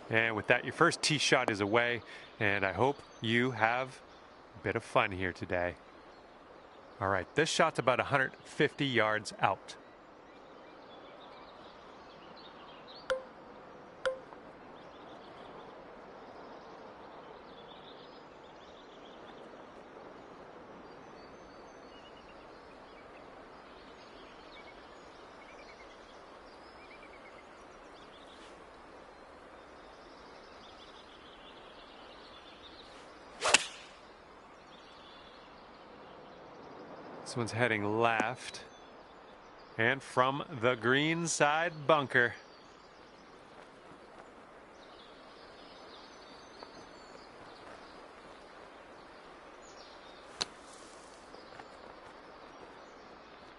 And with that, your first tee shot is away, and I hope you have a bit of fun here today. All right, this shot's about 150 yards out. This one's heading left and from the green side bunker.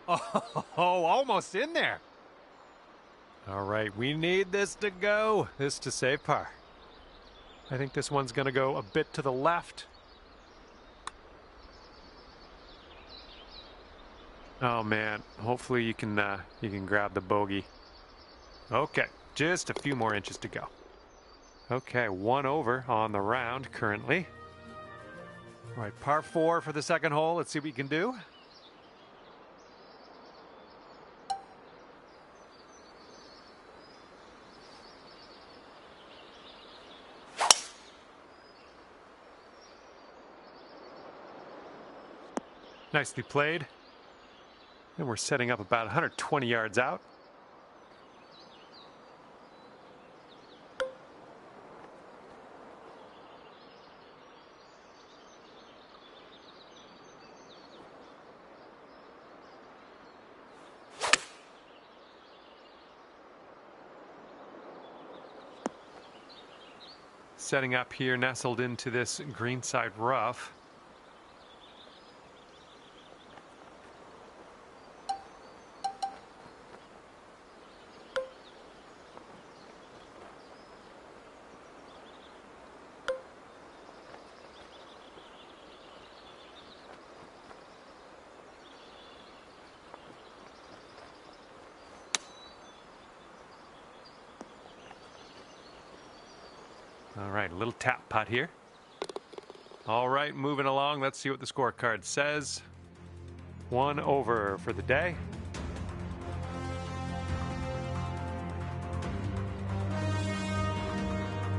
Oh, almost in there. All right, we need this to go. This to save par. I think this one's going to go a bit to the left. Oh man, hopefully you can grab the bogey. Okay, just a few more inches to go. Okay, 1 over on the round currently. All right, par 4 for the second hole. Let's see what we can do. Nicely played. And we're setting up about 120 yards out. Setting up here, nestled into this greenside rough. All right, a little tap putt here. All right, moving along. Let's see what the scorecard says. 1 over for the day.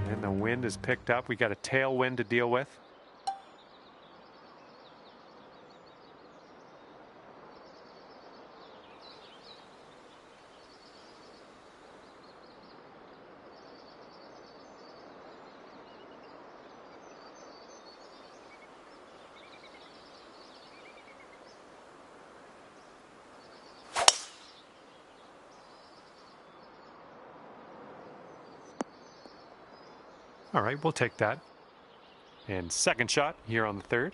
And the wind is picked up. We got a tailwind to deal with. All right, we'll take that. And second shot here on the third.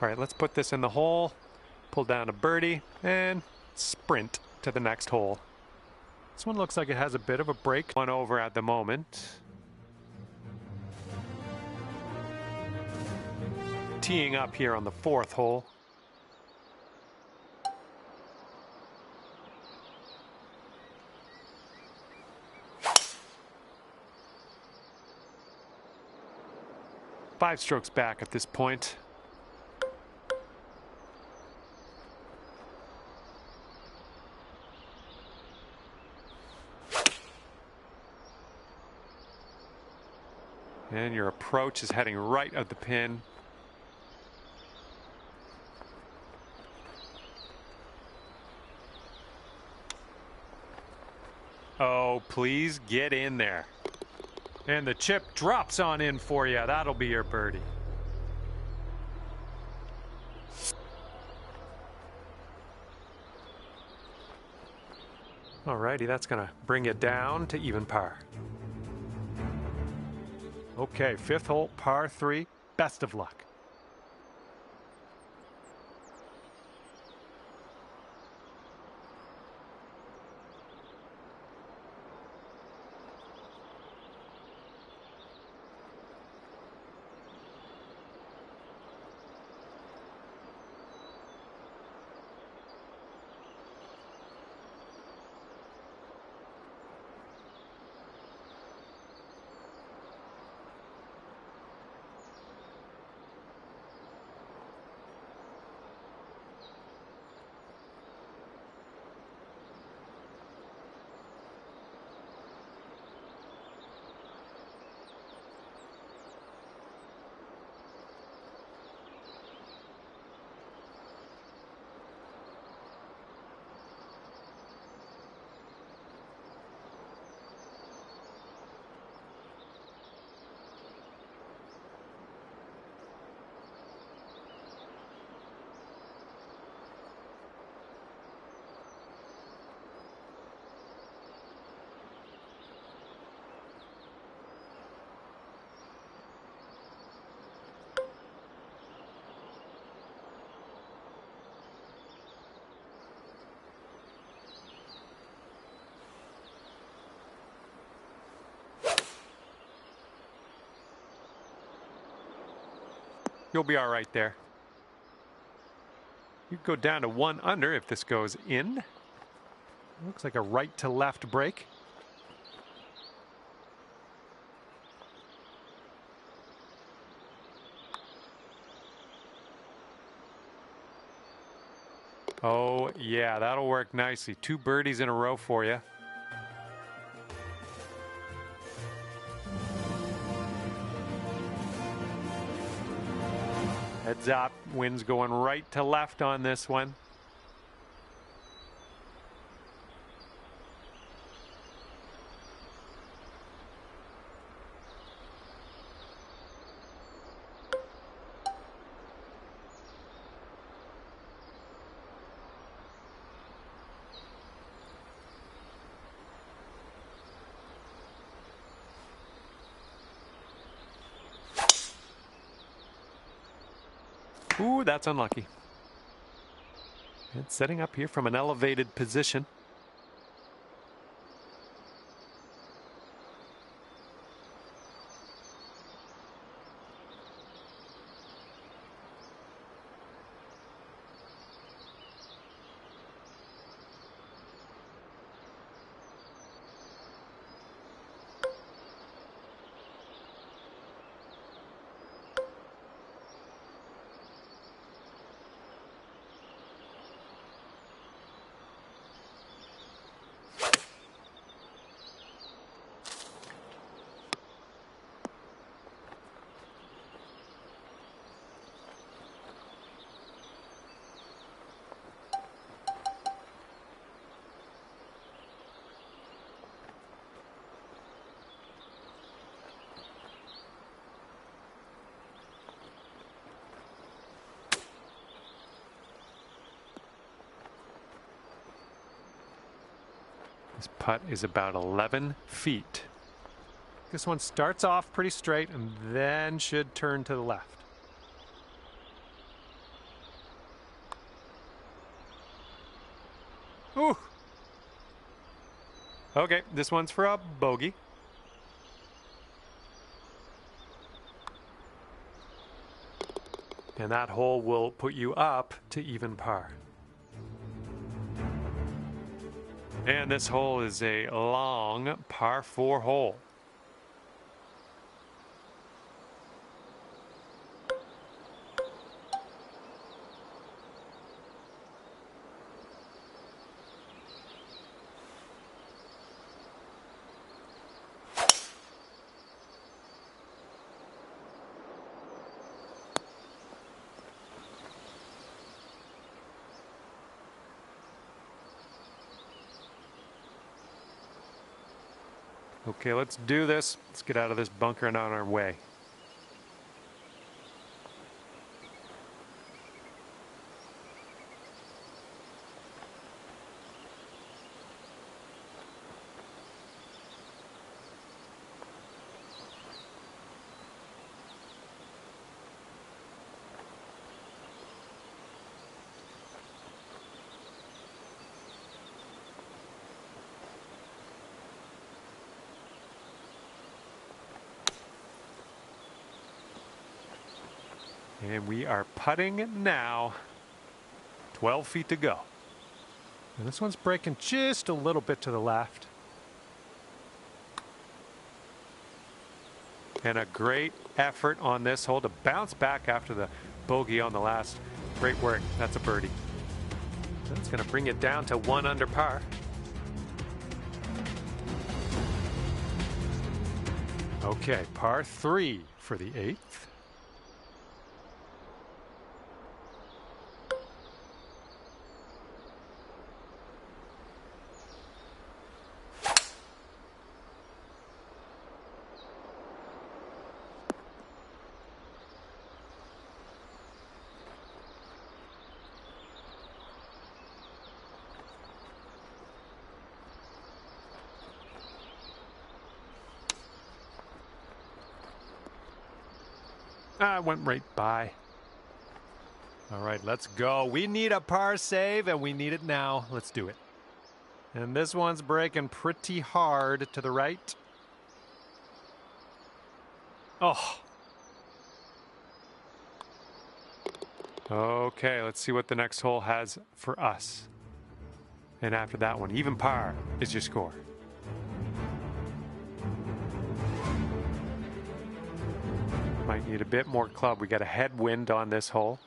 All right, let's put this in the hole, pull down a birdie, and sprint to the next hole. This one looks like it has a bit of a break. 1 over at the moment. Teeing up here on the 4th hole. Five strokes back at this point. And your approach is heading right at the pin. Oh, please get in there. And the chip drops on in for you. That'll be your birdie. Alrighty, that's gonna bring you down to even par. Okay, fifth hole, par 3. Best of luck. You'll be all right there. You go down to 1 under if this goes in. Looks like a right to left break. Oh, yeah, that'll work nicely. 2 birdies in a row for you. Heads up, wind's going right to left on this one. Ooh, that's unlucky. It's setting up here from an elevated position. This putt is about 11 feet. This one starts off pretty straight and then should turn to the left. Ooh. Okay, this one's for a bogey. And that hole will put you up to even par. And this hole is a long par 4 hole. Okay, let's do this. Let's get out of this bunker and on our way. And we are putting now. 12 feet to go. And this one's breaking just a little bit to the left. And a great effort on this hole to bounce back after the bogey on the last. Great work. That's a birdie. That's going to bring it down to 1 under par. Okay, par 3 for the 8th. I went right by. All right, let's go. We need a par save, and we need it now. Let's do it. And this one's breaking pretty hard to the right. Oh. Okay, let's see what the next hole has for us. And after that one, even par is your score. Might need a bit more club. We got a headwind on this hole.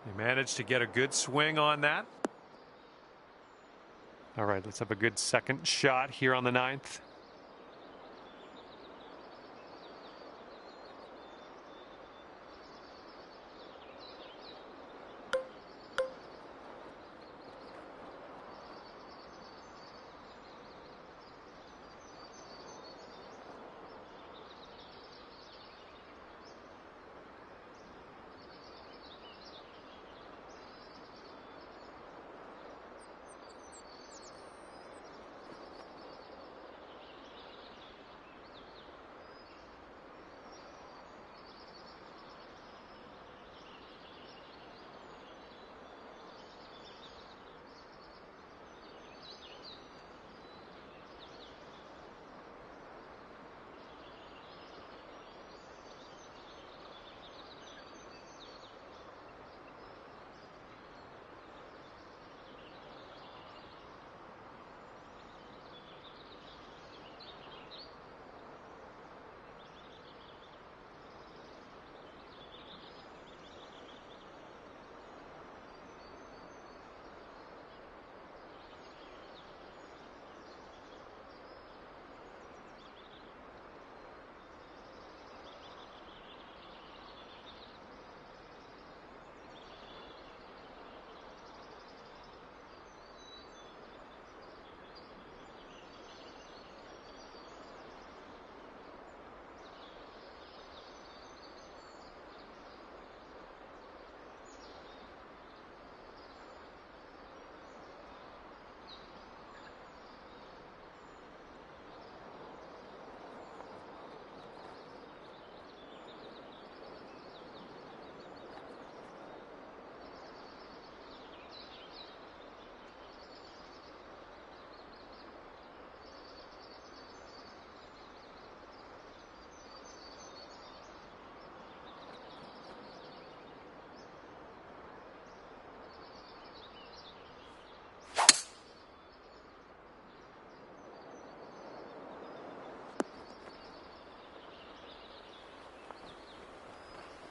You managed to get a good swing on that. All right, let's have a good second shot here on the 9th.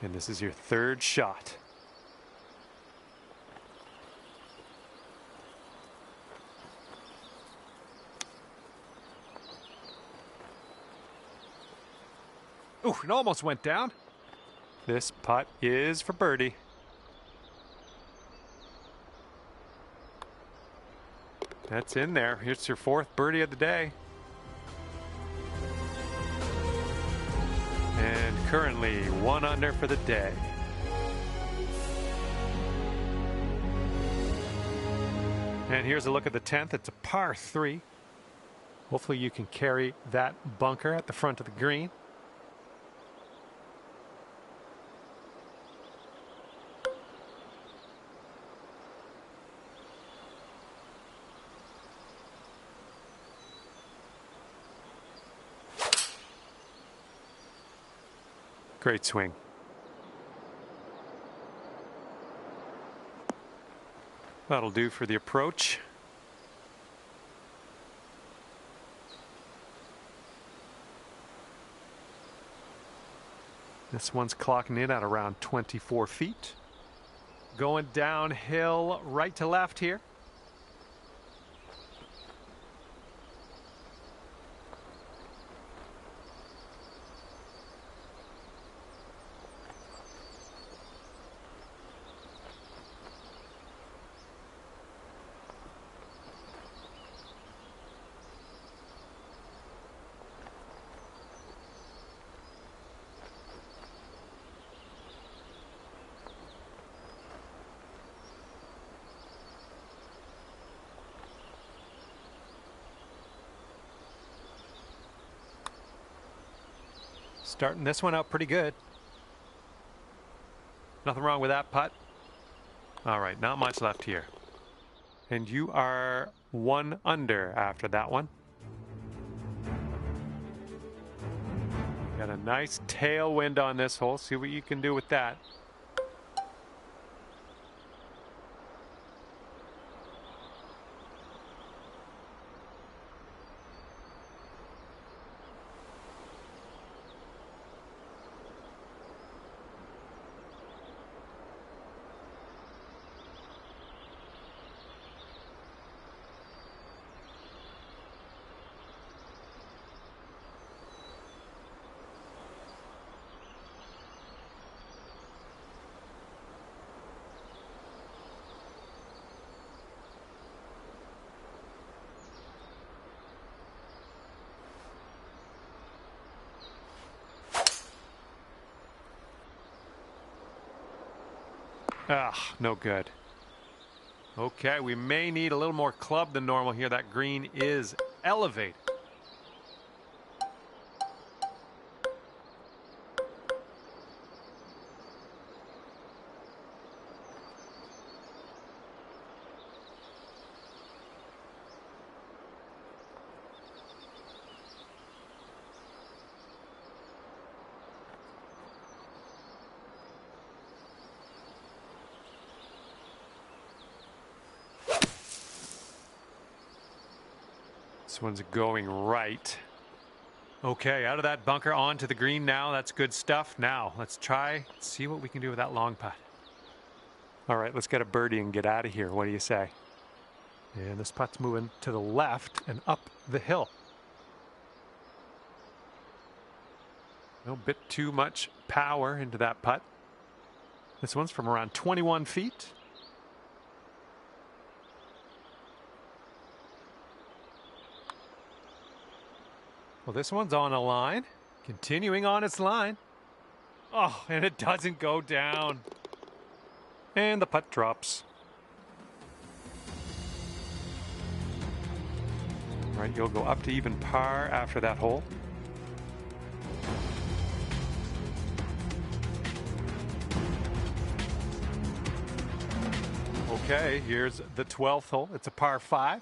And this is your third shot. Ooh, it almost went down. This putt is for birdie. That's in there. Here's your fourth birdie of the day. And currently 1 under for the day. And here's a look at the 10th. It's a par 3. Hopefully you can carry that bunker at the front of the green. Great swing. That'll do for the approach. This one's clocking in at around 24 feet. Going downhill right to left here. Starting this one out pretty good. Nothing wrong with that putt. All right, not much left here. And you are 1 under after that one. Got a nice tailwind on this hole. See what you can do with that. Ah, no good. Okay, we may need a little more club than normal here. That green is elevated. This one's going right. Okay, out of that bunker onto the green now. That's good stuff. Now, let's see what we can do with that long putt. All right, let's get a birdie and get out of here. What do you say? And this putt's moving to the left and up the hill. A bit too much power into that putt. This one's from around 21 feet. Well, this one's on a line, continuing on its line. Oh, and it doesn't go down. And the putt drops. All right, you'll go up to even par after that hole. Okay, here's the 12th hole. It's a par 5.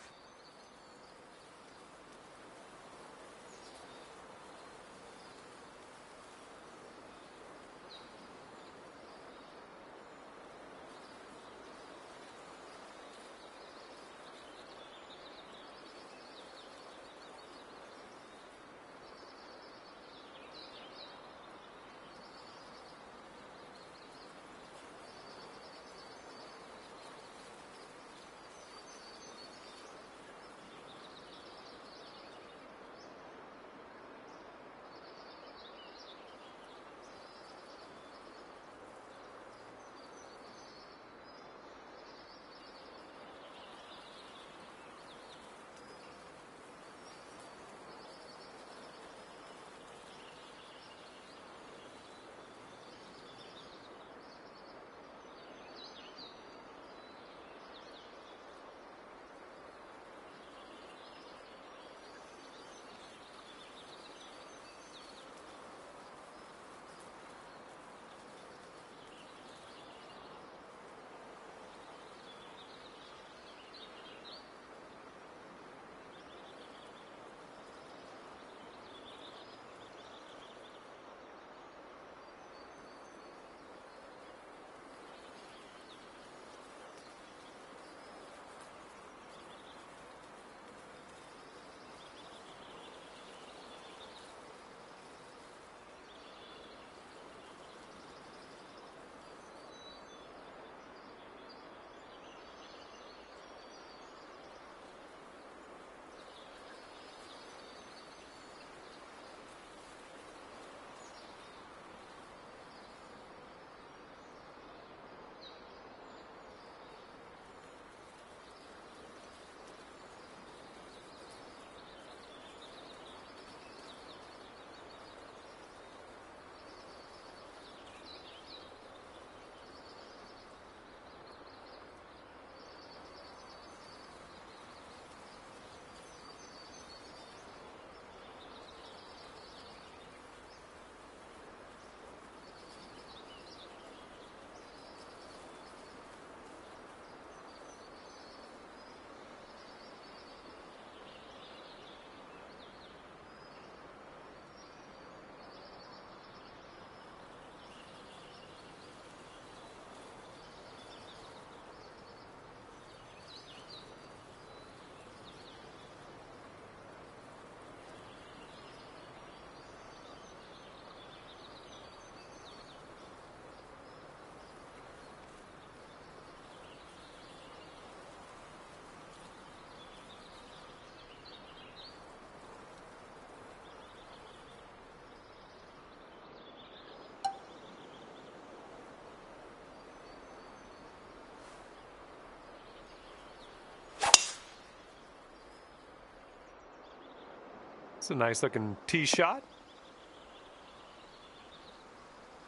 It's a nice looking tee shot.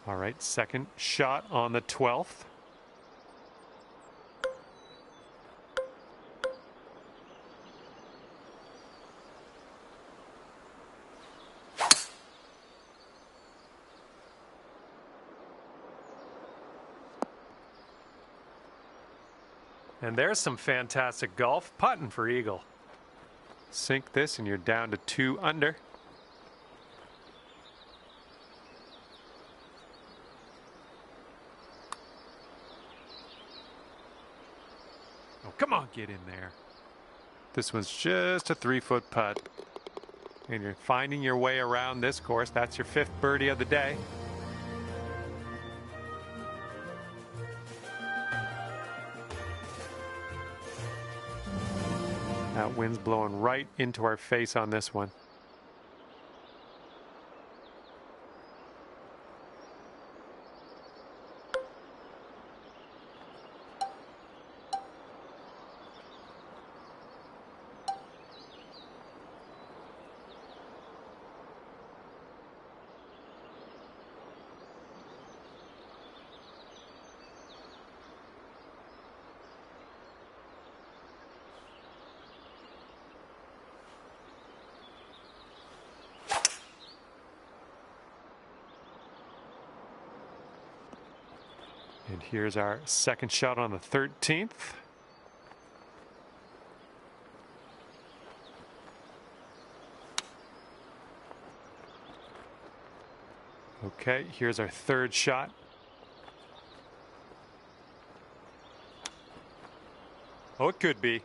All right, second shot on the 12th. And there's some fantastic golf putting for eagle. Sink this and you're down to 2 under. Oh, come on, get in there. This one's just a 3-foot putt. And you're finding your way around this course. That's your 5th birdie of the day. That wind's blowing right into our face on this one. And here's our second shot on the 13th. Okay, here's our third shot. Oh, it could be.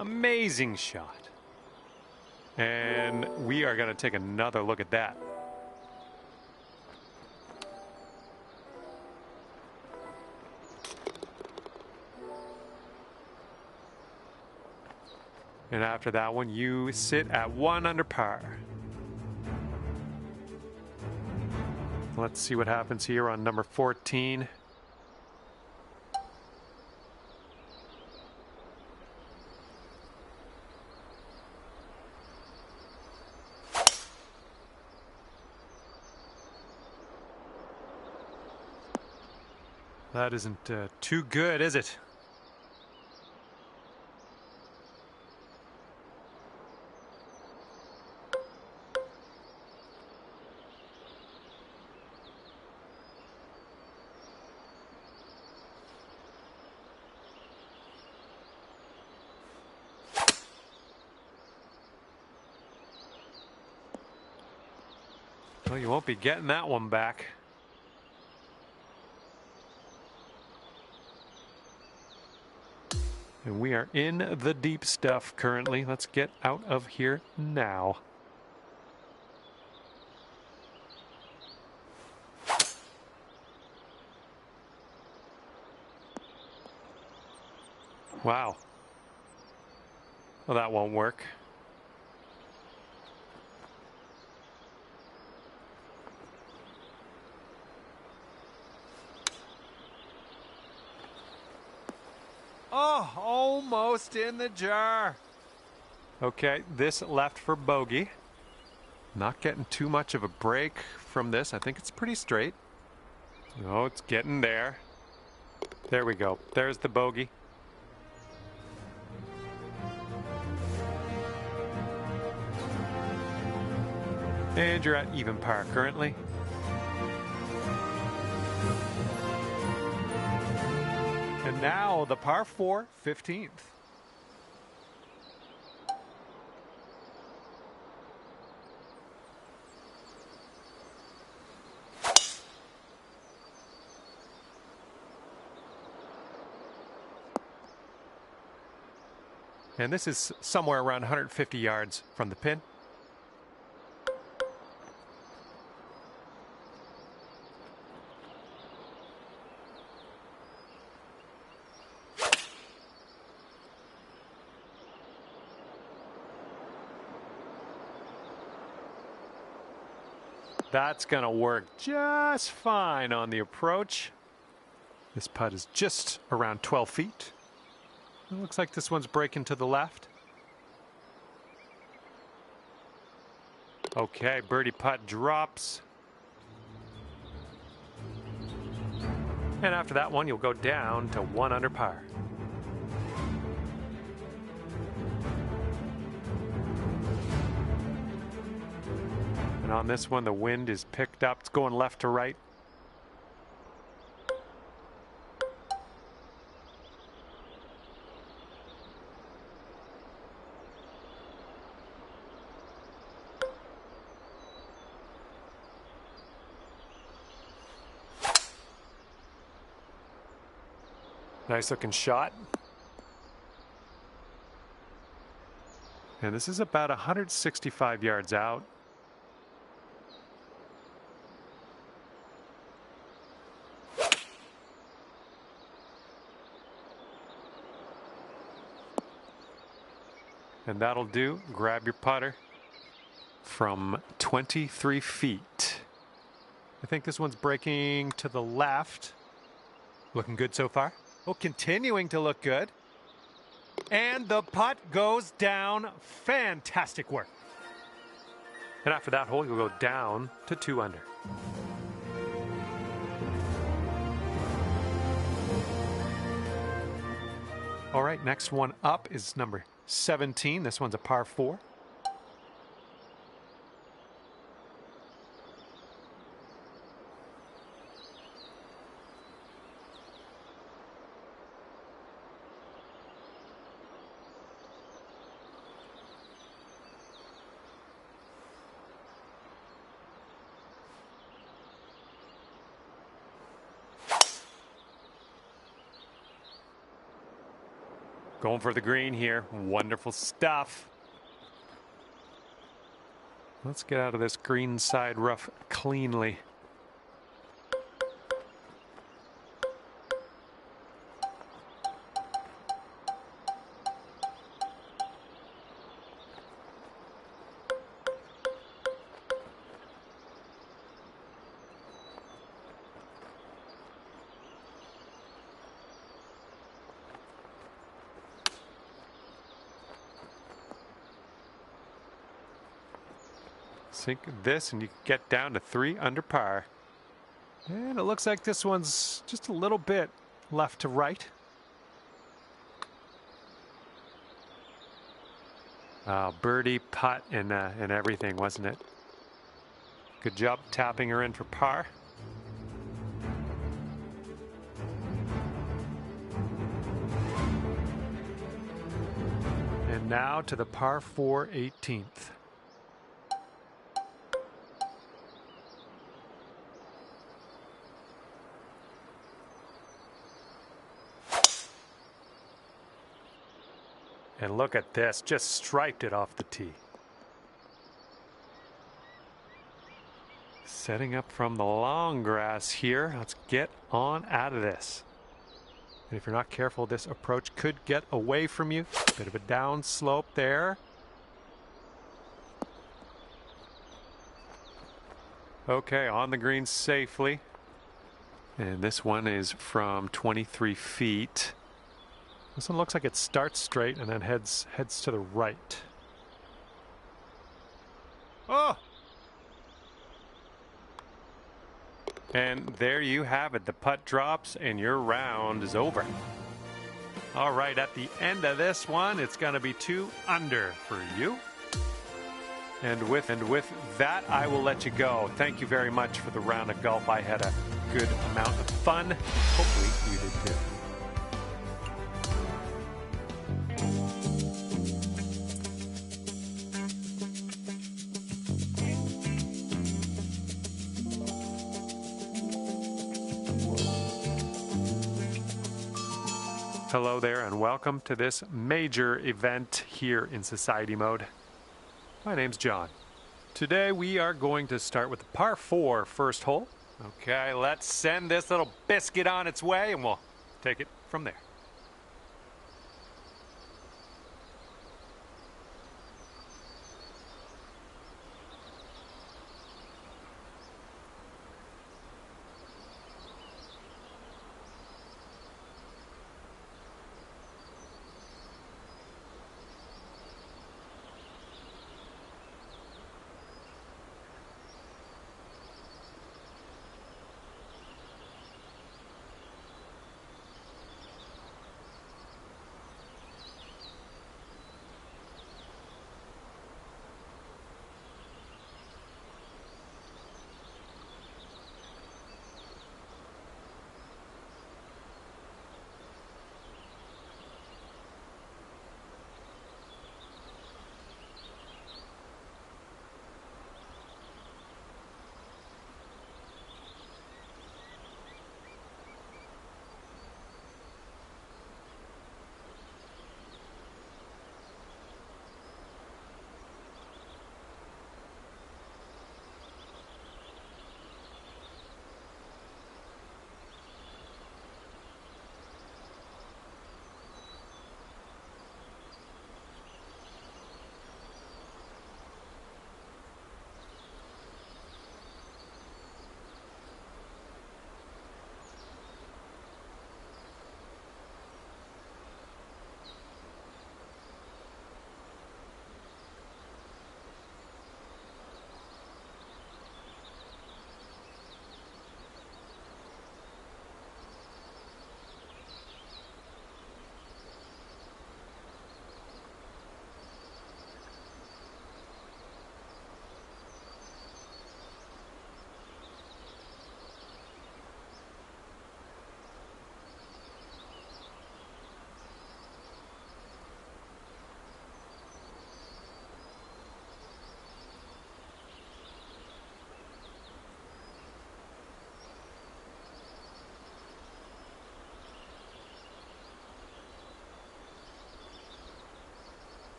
Amazing shot. And we are going to take another look at that. And after that one, you sit at 1 under par. Let's see what happens here on number 14. That isn't too good, is it? Well, you won't be getting that one back. And we are in the deep stuff currently. Let's get out of here now. Wow. Well, that won't work. Oh, almost in the jar. Okay, this left for bogey. Not getting too much of a break from this. I think it's pretty straight. Oh, it's getting there. There we go. There's the bogey. And you're at even par currently. And now the par 4, 15th. And this is somewhere around 150 yards from the pin. That's going to work just fine on the approach. This putt is just around 12 feet. It looks like this one's breaking to the left. Okay, birdie putt drops. And after that one, you'll go down to 1 under par. And on this one, the wind is picked up. It's going left to right. Nice looking shot. And this is about 165 yards out. And that'll do. Grab your putter from 23 feet. I think this one's breaking to the left. Looking good so far. Oh, continuing to look good. And the putt goes down. Fantastic work. And after that hole, you'll go down to 2 under. All right, next one up is number 17. This one's a par 4. Going for the green here. Wonderful stuff. Let's get out of this green side rough cleanly. Sink this and you get down to 3 under par. And it looks like this one's just a little bit left to right. Birdie, putt, and everything, wasn't it? Good job tapping her in for par. And now to the par 4 18th. And look at this, just striped it off the tee. Setting up from the long grass here. Let's get on out of this. And if you're not careful, this approach could get away from you. Bit of a down slope there. Okay, on the green safely. And this one is from 23 feet. This one looks like it starts straight and then heads to the right. Oh! And there you have it. The putt drops and your round is over. All right, at the end of this one, it's going to be 2 under for you. And with that, I will let you go. Thank you very much for the round of golf. I had a good amount of fun. Hopefully you did too. Hello there and welcome to this major event here in Society Mode. My name's John. Today we are going to start with the par 4 first hole. Okay, let's send this little biscuit on its way and we'll take it from there.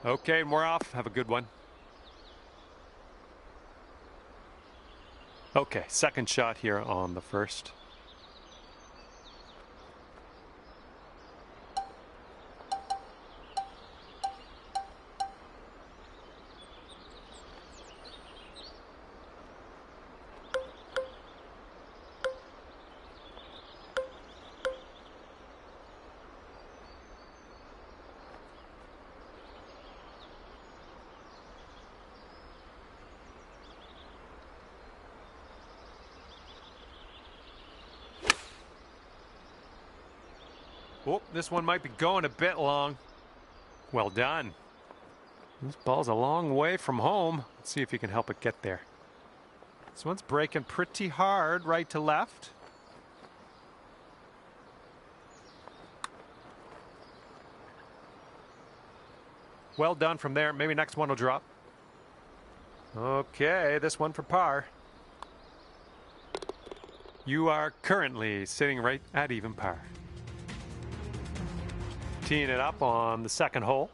Okay, and we're off. Have a good one. Okay, second shot here on the first. Oh, this one might be going a bit long. Well done. This ball's a long way from home. Let's see if you can help it get there. This one's breaking pretty hard right to left. Well done from there. Maybe next one will drop. Okay, this one for par. You are currently sitting right at even par. Teeing it up on the second hole.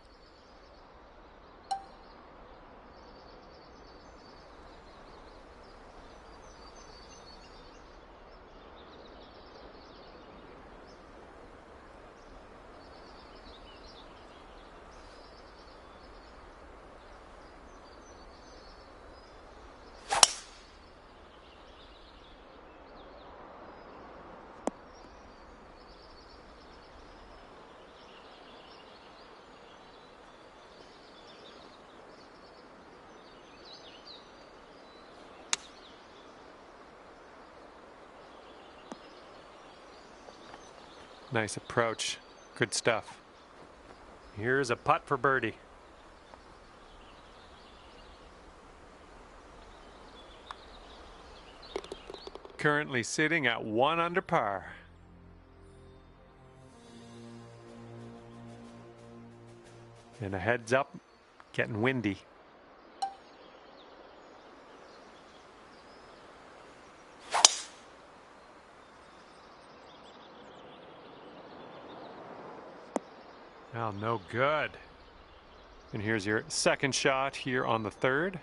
Nice approach. Good stuff. Here's a putt for birdie. Currently sitting at 1 under par. And a heads up, getting windy. Oh, no good. And here's your second shot here on the third.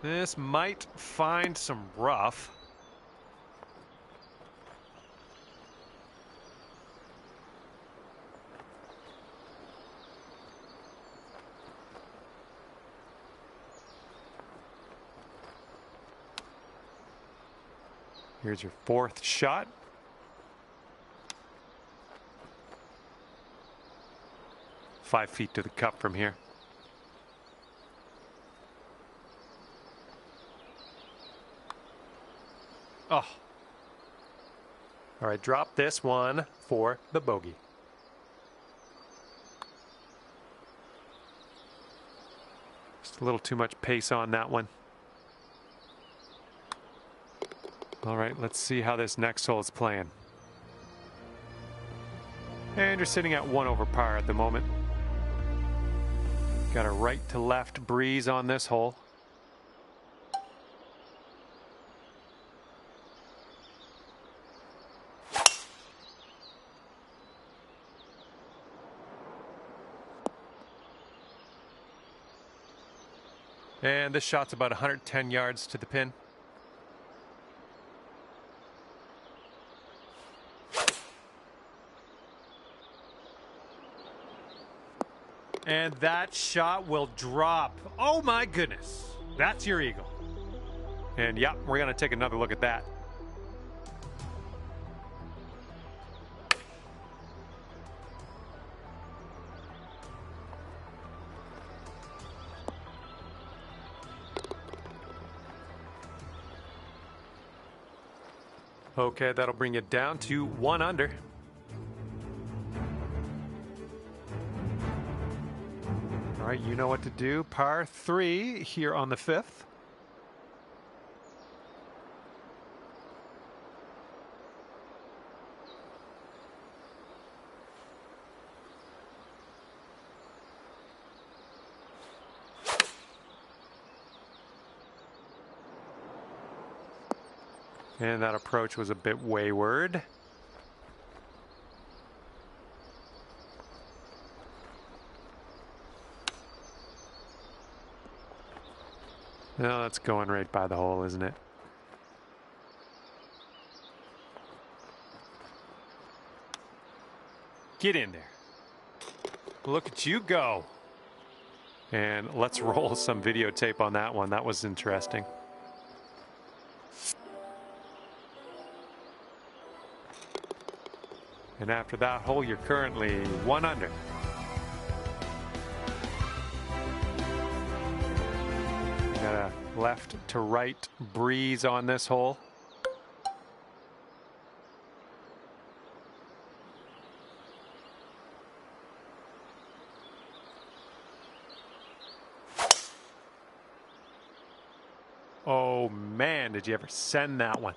This might find some rough. Here's your fourth shot. Five feet to the cup from here. Oh. All right, drop this one for the bogey. Just a little too much pace on that one. All right, let's see how this next hole is playing. And you're sitting at 1 over par at the moment. Got a right to left breeze on this hole. And this shot's about 110 yards to the pin. And that shot will drop. Oh my goodness. That's your eagle. And yeah, we're going to take another look at that. Okay, that'll bring it down to 1 under. All right, you know what to do. Par 3 here on the 5th. And that approach was a bit wayward. No, that's going right by the hole, isn't it? Get in there. Look at you go. And let's roll some videotape on that one. That was interesting. And after that hole, you're currently 1 under. Got a left to right breeze on this hole. Oh man, did you ever send that one?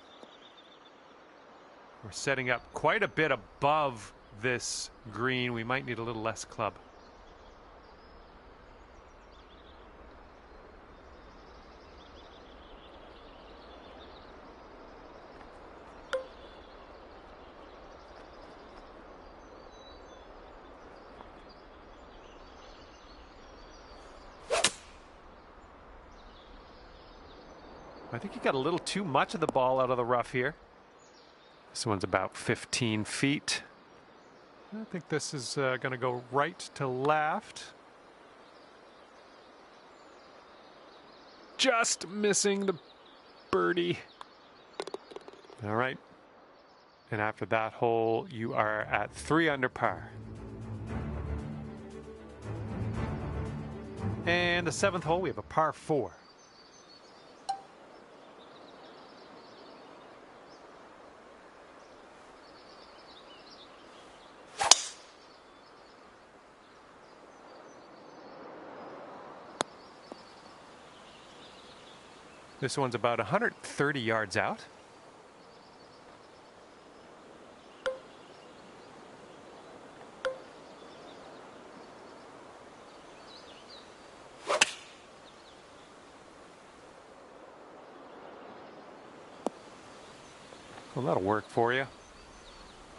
We're setting up quite a bit above this green. We might need a little less club. I think you got a little too much of the ball out of the rough here. This one's about 15 feet. I think this is going to go right to left. Just missing the birdie. All right. And after that hole, you are at 3 under par. And the 7th hole, we have a par 4. This one's about 130 yards out. Well, that'll work for you.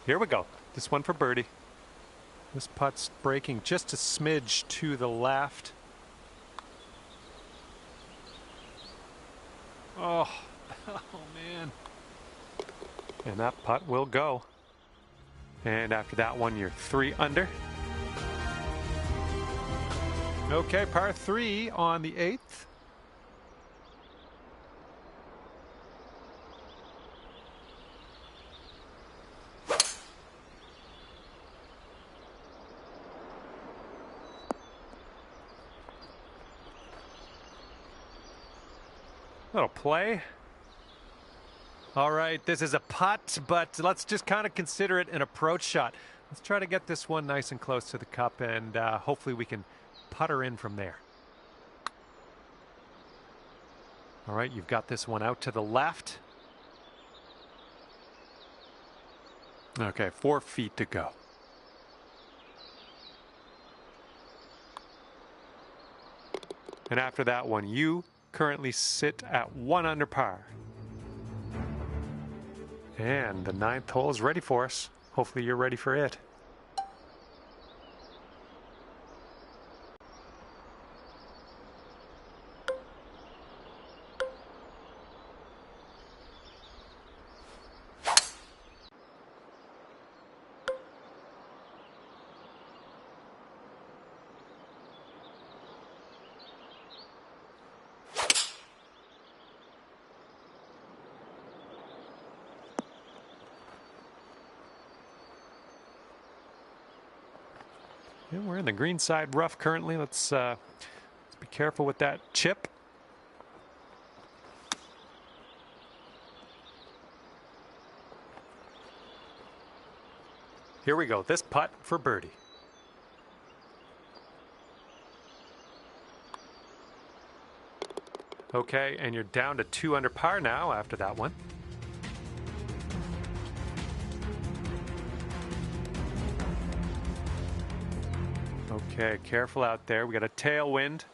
Here we go. This one for birdie. This putt's breaking just a smidge to the left. Oh, oh man. And that putt will go. And after that one, you're 3 under. Okay, par 3 on the 8th. That'll play. All right, this is a putt, but let's just kind of consider it an approach shot. Let's try to get this one nice and close to the cup, and hopefully we can putter in from there. All right, you've got this one out to the left. Okay, 4 feet to go. And after that one, you currently sit at 1 under par. And the 9th hole is ready for us. Hopefully you're ready for it. And we're in the green side rough currently. Let's be careful with that chip. Here we go. This putt for birdie. Okay, and you're down to 2 under par now after that one. Okay, careful out there. We got a tailwind.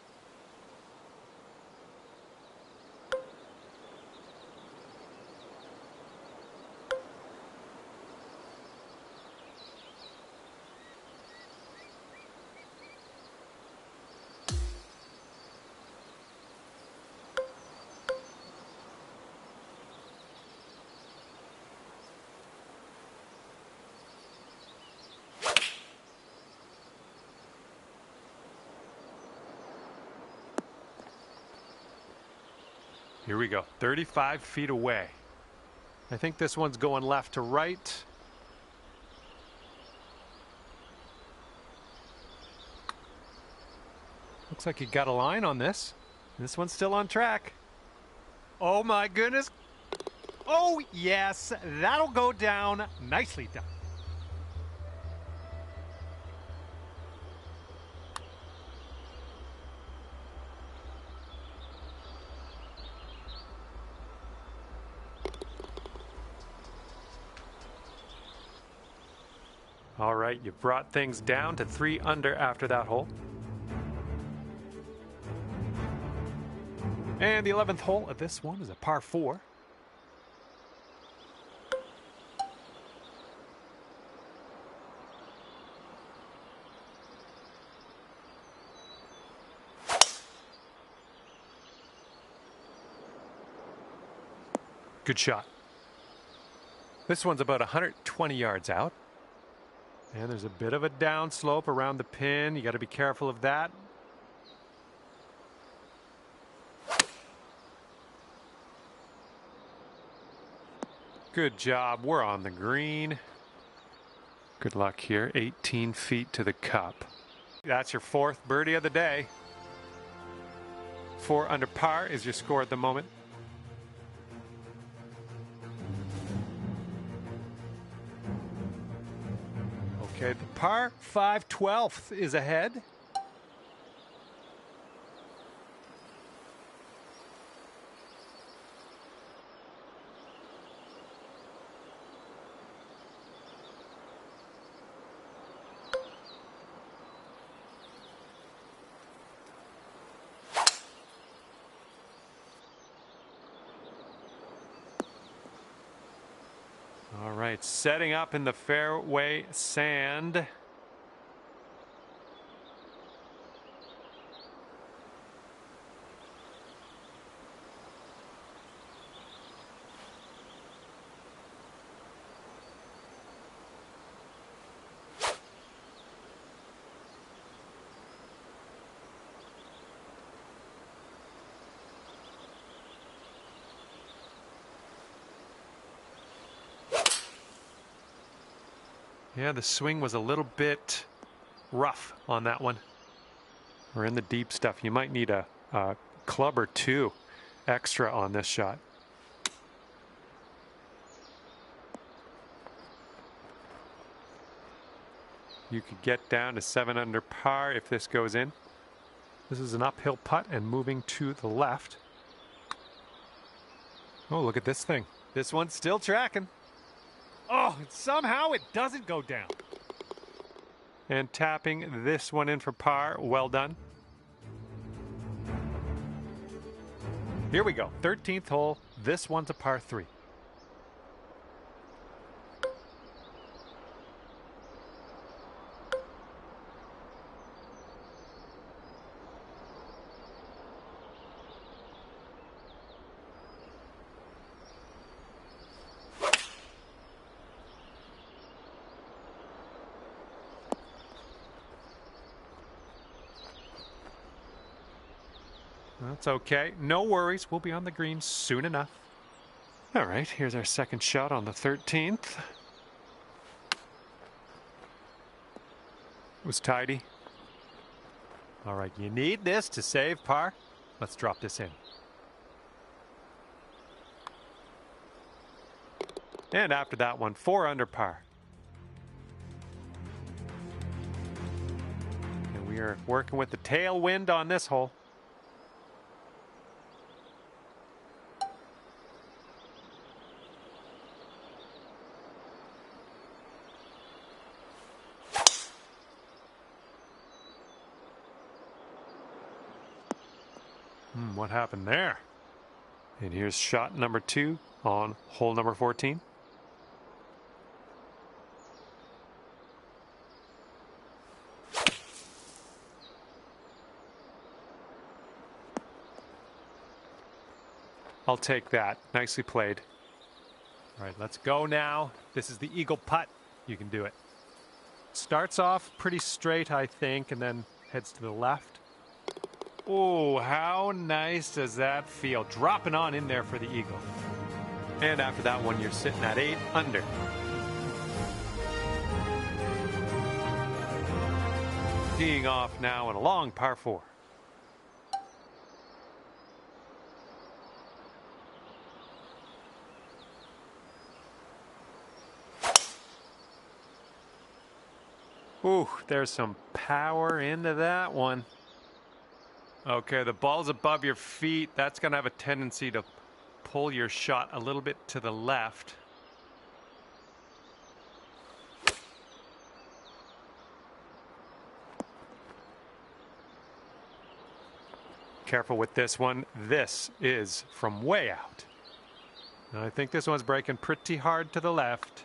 Here we go, 35 feet away. I think this one's going left to right. Looks like you got a line on this. This one's still on track. Oh my goodness. Oh yes, that'll go down. Nicely done. All right, you brought things down to 3 under after that hole. And the 11th hole of this one is a par 4. Good shot. This one's about 120 yards out. And there's a bit of a downslope around the pin. You got to be careful of that. Good job. We're on the green. Good luck here. 18 feet to the cup. That's your 4th birdie of the day. 4 under par is your score at the moment. Okay, the par 5 12th is ahead. All right, setting up in the fairway sand. Yeah, the swing was a little bit rough on that one. We're in the deep stuff. You might need a club or 2 extra on this shot. You could get down to 7 under par if this goes in. This is an uphill putt and moving to the left. Oh, look at this thing. This one's still tracking. Oh, somehow it doesn't go down. And tapping this one in for par. Well done. Here we go. 13th hole. This one's a par 3. That's okay. No worries. We'll be on the green soon enough. All right, here's our second shot on the 13th. It was tidy. All right, you need this to save par. Let's drop this in. And after that one, 4 under par. And we are working with the tailwind on this hole. What happened there? And here's shot number 2 on hole number 14. I'll take that. Nicely played. All right, let's go now. This is the eagle putt. You can do it. Starts off pretty straight, I think, and then heads to the left. Oh, how nice does that feel? Dropping on in there for the eagle. And after that one, you're sitting at 8 under. Teeing off now in a long par 4. Ooh, there's some power into that one. Okay, the ball's above your feet. That's going to have a tendency to pull your shot a little bit to the left. Careful with this one. This is from way out. Now, I think this one's breaking pretty hard to the left.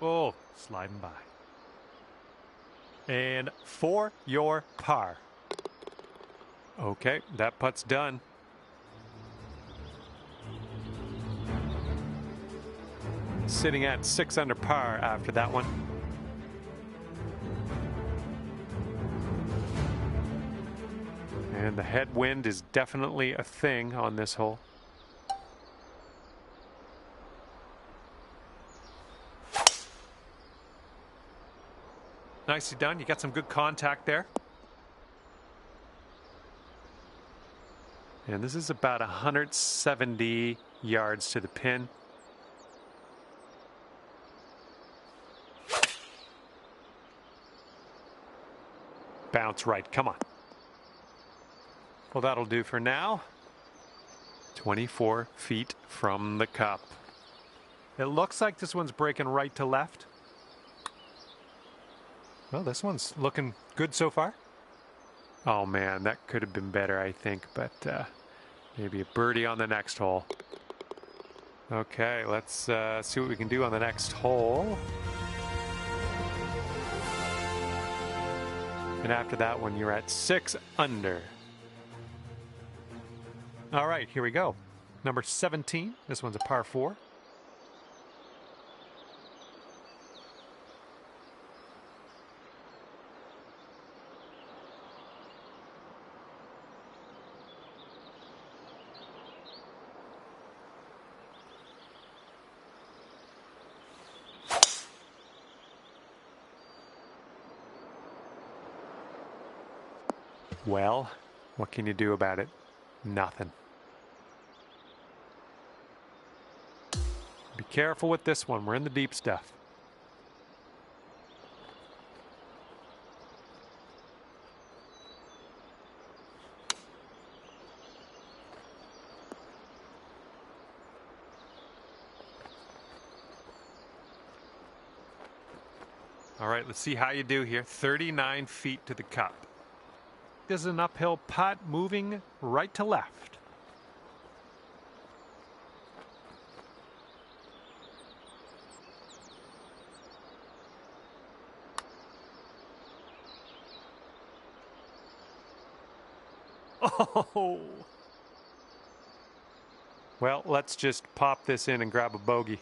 Oh, sliding by. And for your par. Okay, that putt's done. Sitting at 6 under par after that one. And the headwind is definitely a thing on this hole. Nicely done. You got some good contact there. And this is about 170 yards to the pin. Bounce right. Come on. Well, that'll do for now. 24 feet from the cup. It looks like this one's breaking right to left. Well, this one's looking good so far. Oh man, that could have been better, I think, but maybe a birdie on the next hole. Okay, let's see what we can do on the next hole. And after that one, you're at 6 under. All right, here we go. Number 17. This one's a par 4. Well, what can you do about it? Nothing. Be careful with this one. We're in the deep stuff. All right, let's see how you do here. 39 feet to the cup. This is an uphill putt moving right to left. Oh! Well, let's just pop this in and grab a bogey.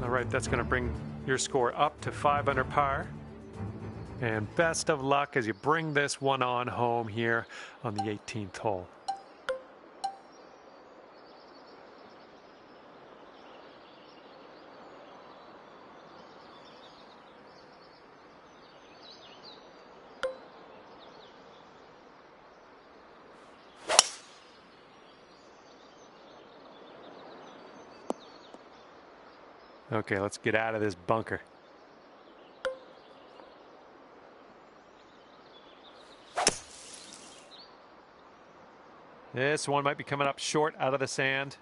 All right, that's going to bring your score up to 5 under par. And best of luck as you bring this one on home here on the 18th hole. Okay, let's get out of this bunker. This one might be coming up short out of the sand.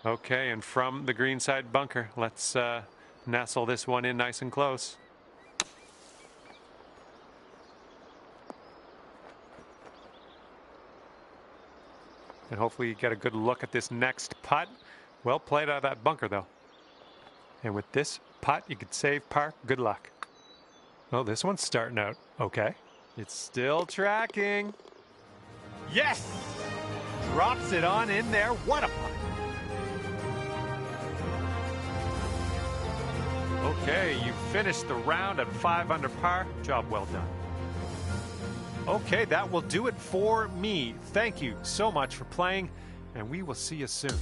Okay, and from the greenside bunker, let's nestle this one in nice and close. And hopefully you get a good look at this next putt. Well played out of that bunker, though. And with this putt, you could save par. Good luck. Oh, this one's starting out okay. It's still tracking. Yes! Drops it on in there. What a putt. Okay, you finished the round at 5 under par. Job well done. Okay, that will do it for me. Thank you so much for playing, and we will see you soon.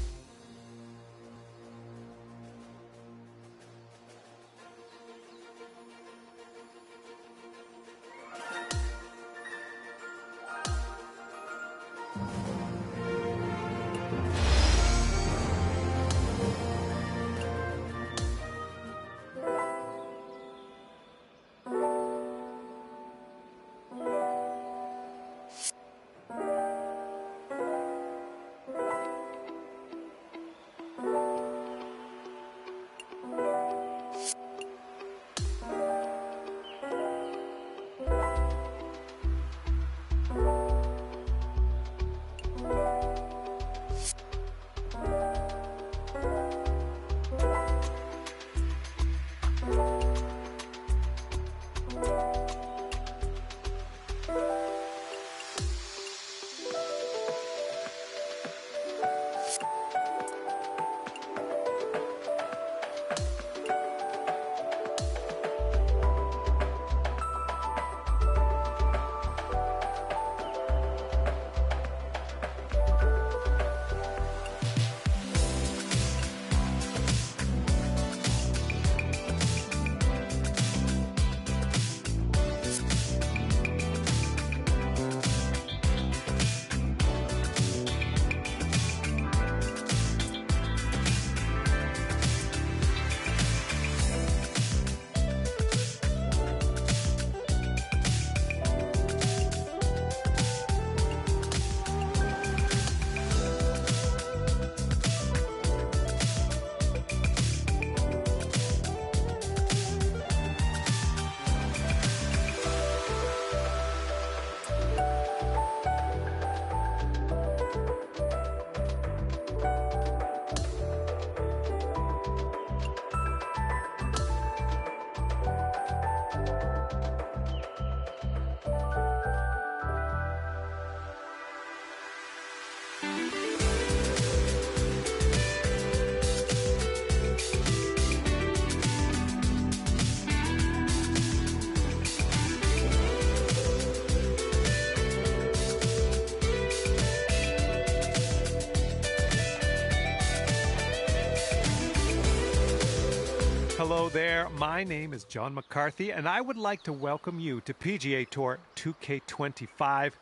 Hello there, my name is John McCarthy, and I would like to welcome you to PGA Tour 2K25.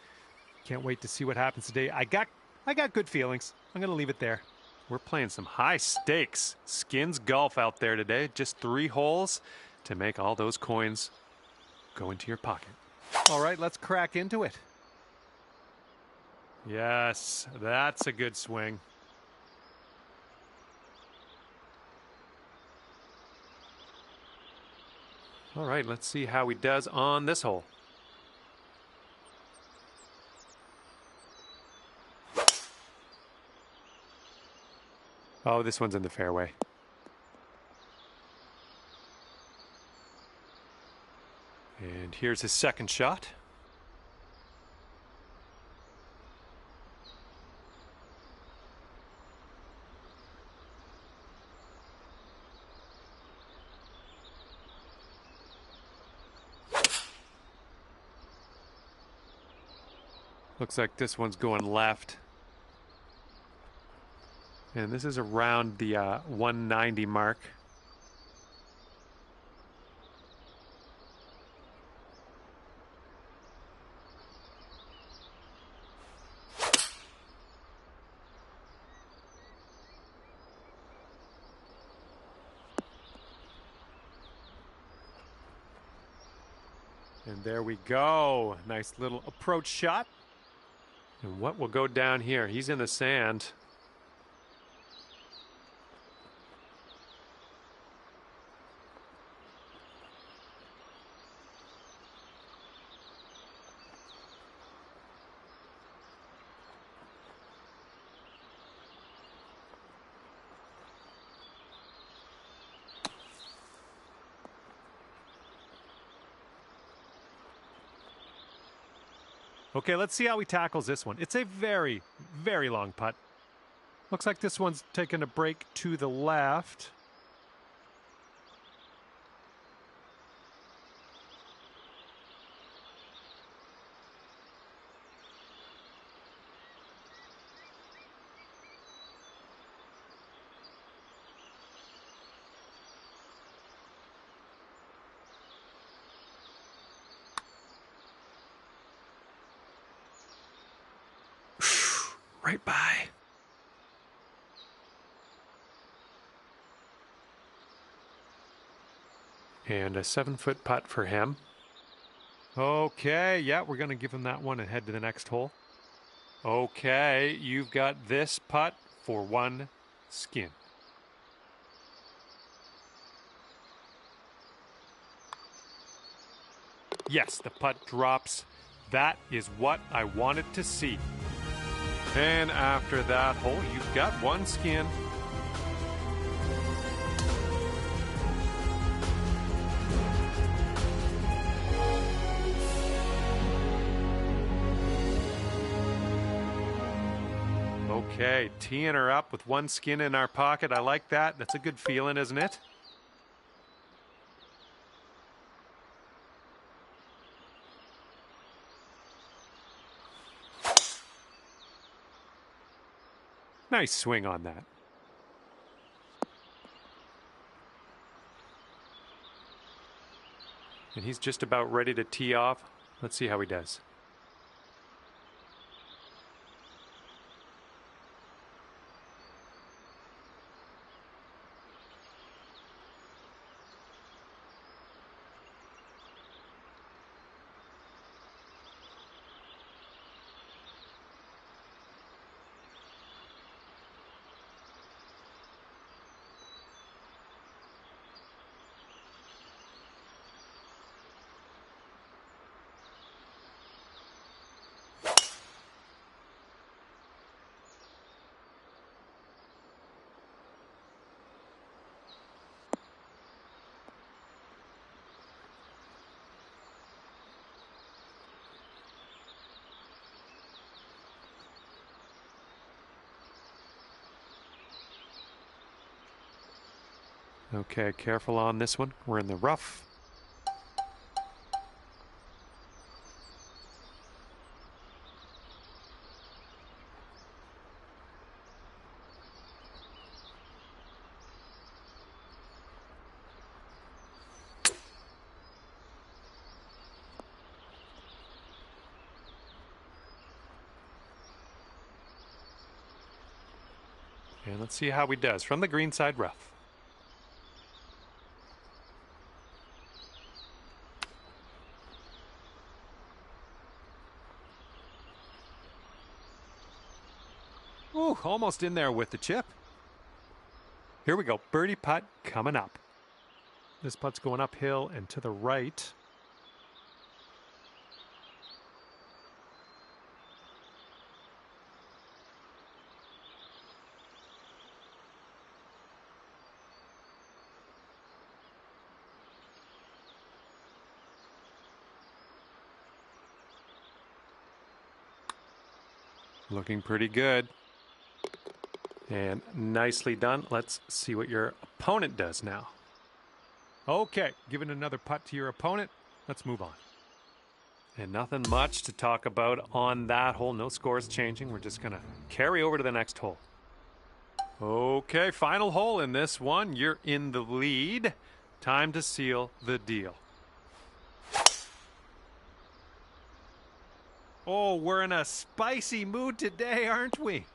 Can't wait to see what happens today. I got good feelings. I'm going to leave it there. We're playing some high stakes skins golf out there today. Just 3 holes to make all those coins go into your pocket. All right, let's crack into it. Yes, that's a good swing. All right, let's see how he does on this hole. Oh, this one's in the fairway. And here's his second shot. Looks like this one's going left. And this is around the 190 mark. And there we go. Nice little approach shot. And what will go down here? He's in the sand. Okay, let's see how he tackles this one. It's a very, very long putt. Looks like this one's taking a break to the left. Right by. And a 7-foot putt for him. Okay, yeah, we're going to give him that one and head to the next hole. Okay, you've got this putt for one skin. Yes, the putt drops. That is what I wanted to see. And after that hole, you've got one skin. Okay, teeing her up with one skin in our pocket. I like that. That's a good feeling, isn't it? Nice swing on that. And he's just about ready to tee off. Let's see how he does. Okay, careful on this one. We're in the rough. And let's see how he does from the greenside rough. Ooh, almost in there with the chip. Here we go, birdie putt coming up. This putt's going uphill and to the right. Looking pretty good. And nicely done. Let's see what your opponent does now. Okay, giving another putt to your opponent. Let's move on. And nothing much to talk about on that hole. No scores changing. We're just going to carry over to the next hole. Okay, final hole in this one. You're in the lead. Time to seal the deal. Oh, we're in a spicy mood today, aren't we?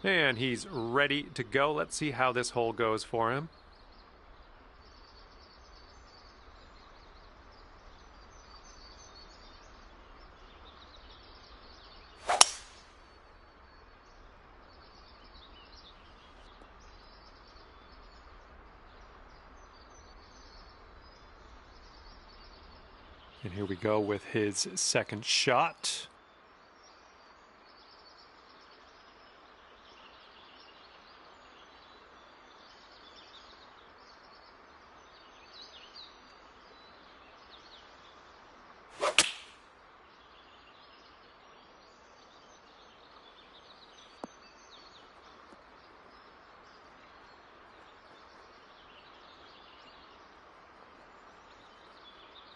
And he's ready to go. Let's see how this hole goes for him. And here we go with his second shot.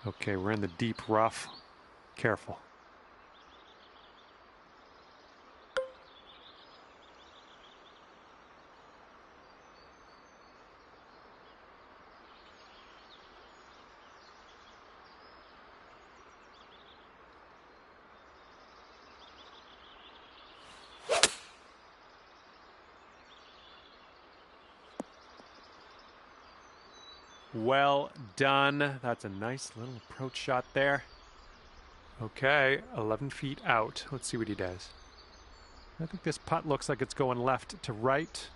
Okay, we're in the deep rough. Careful. Well done. That's a nice little approach shot there. Okay, 11 feet out. Let's see what he does. I think this putt looks like it's going left to right.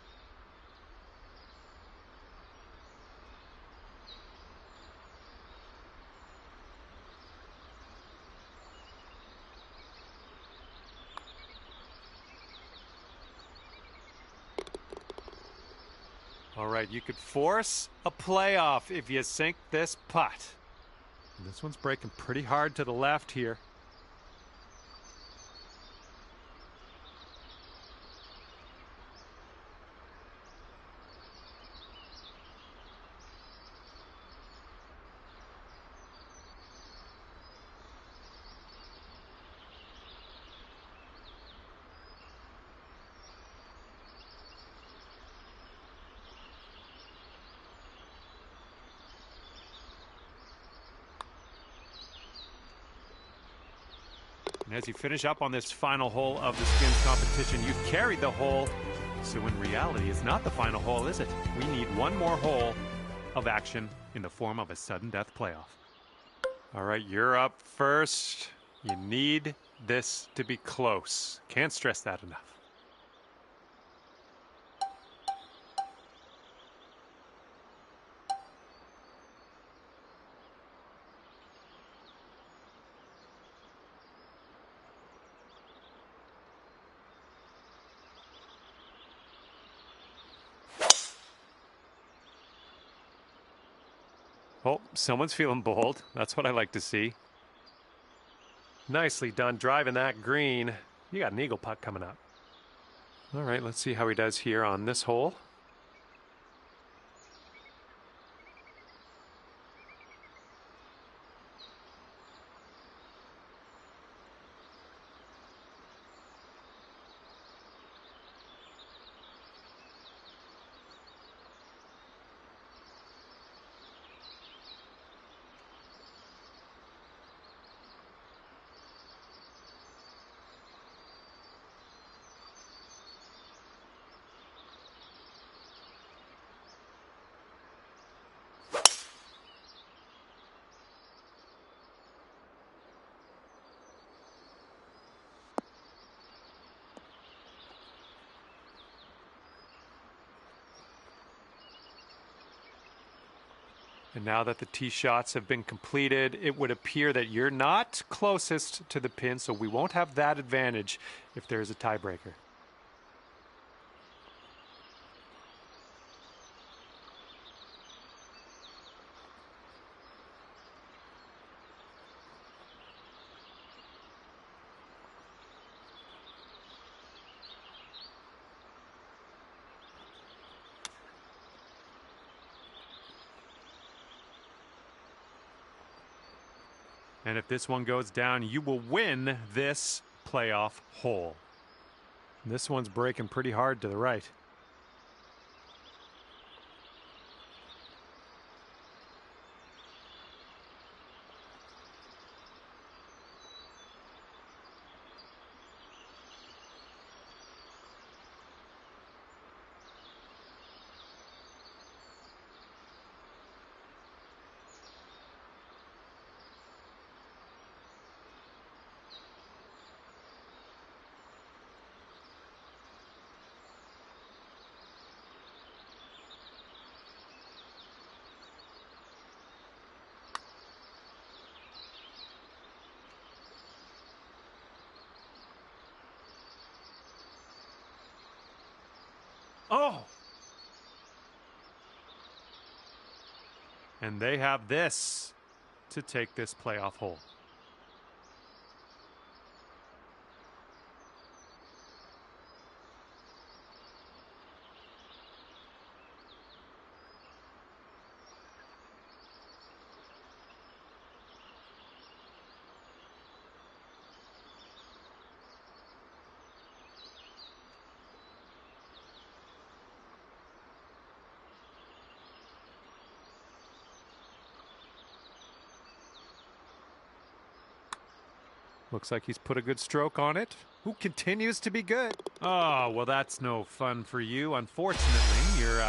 All right, you could force a playoff if you sink this putt. And this one's breaking pretty hard to the left here. And as you finish up on this final hole of the skins competition, you've carried the hole. So in reality, it's not the final hole, is it? We need one more hole of action in the form of a sudden death playoff. All right, you're up first. You need this to be close. Can't stress that enough. Oh, someone's feeling bold. That's what I like to see. Nicely done driving that green. You got an eagle putt coming up. All right, let's see how he does here on this hole. And now that the tee shots have been completed, it would appear that you're not closest to the pin, so we won't have that advantage if there's a tiebreaker. And if this one goes down, you will win this playoff hole. This one's breaking pretty hard to the right. Oh! And they have this to take this playoff hole. Looks like he's put a good stroke on it. Who continues to be good? Oh, well, that's no fun for you. Unfortunately, you're